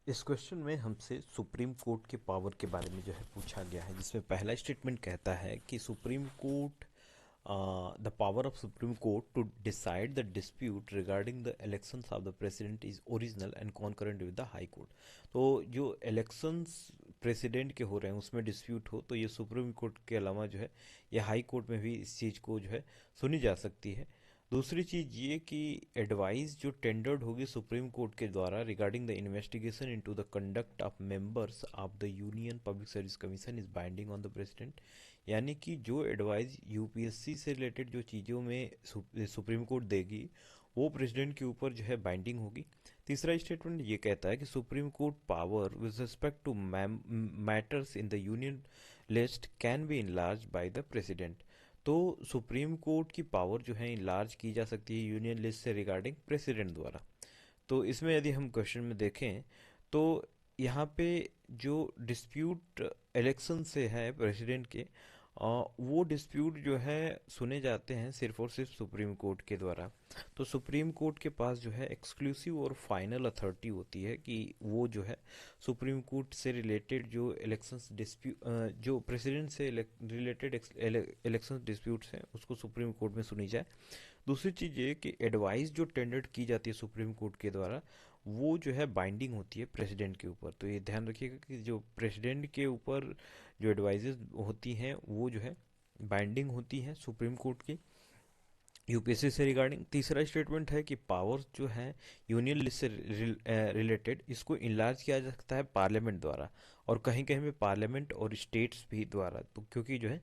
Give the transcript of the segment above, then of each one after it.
इस क्वेश्चन में हमसे सुप्रीम कोर्ट के पावर के बारे में जो है पूछा गया है, जिसमें पहला स्टेटमेंट कहता है कि supreme court the power of supreme court to decide the dispute regarding the elections of the president is original and concurrent with the high court. तो जो इलेक्शंस प्रेसिडेंट के हो रहे हैं उसमें डिस्प्यूट हो तो ये सुप्रीम कोर्ट के अलावा जो है ये हाई कोर्ट में भी इस चीज़ को जो है सुनी जा सकती है। दूसरी चीज ये कि एडवाइस जो टेंडर्ड होगी सुप्रीम कोर्ट के द्वारा regarding the investigation into the conduct of members of the union public service commission is binding on the president. यानी कि जो एडवाइस यूपीएससी से रिलेटेड जो चीज़ों में सुप्रीम कोर्ट देगी वो प्रेसिडेंट के ऊपर जो है बाइंडिंग होगी। तीसरा स्टेटमेंट ये कहता है कि supreme court power with respect to matters in the union list can be enlarge by the president. तो सुप्रीम कोर्ट की पावर जो है इनलार्ज की जा सकती है यूनियन लिस्ट से रिगार्डिंग प्रेसिडेंट द्वारा। तो इसमें यदि हम क्वेश्चन में देखें तो यहाँ पे जो डिस्प्यूट इलेक्शन से है प्रेसिडेंट के, वो डिस्प्यूट जो है सुने जाते हैं सिर्फ और सिर्फ सुप्रीम कोर्ट के द्वारा। तो सुप्रीम कोर्ट के पास जो है एक्सक्लूसिव और फाइनल अथॉरिटी होती है कि वो जो है सुप्रीम कोर्ट से रिलेटेड जो इलेक्शंस डिस्प्यूट जो प्रेसिडेंट से रिलेटेड इलेक्शन डिस्प्यूट्स हैं उसको सुप्रीम कोर्ट में सुनी जाए। दूसरी चीज़ ये कि एडवाइस जो टेंडर की जाती है सुप्रीम कोर्ट के द्वारा वो जो है बाइंडिंग होती है प्रेसिडेंट के ऊपर। तो ये ध्यान रखिएगा कि जो प्रेसिडेंट के ऊपर जो एडवाइजेस होती हैं वो जो है बाइंडिंग होती हैं सुप्रीम कोर्ट की यूपीएससी से रिगार्डिंग। तीसरा स्टेटमेंट है कि पावर्स जो है यूनियन लिस्ट से रिलेटेड इसको इनलार्ज किया जा सकता है पार्लियामेंट द्वारा, और कहीं कहीं में पार्लियामेंट और स्टेट्स भी द्वारा। तो क्योंकि जो है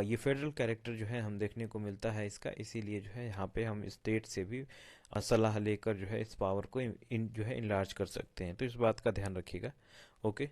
ये फेडरल कैरेक्टर जो है हम देखने को मिलता है इसका, इसीलिए जो है यहाँ पे हम स्टेट से भी सलाह लेकर जो है इस पावर को जो है इनलार्ज कर सकते हैं। तो इस बात का ध्यान रखिएगा। ओके।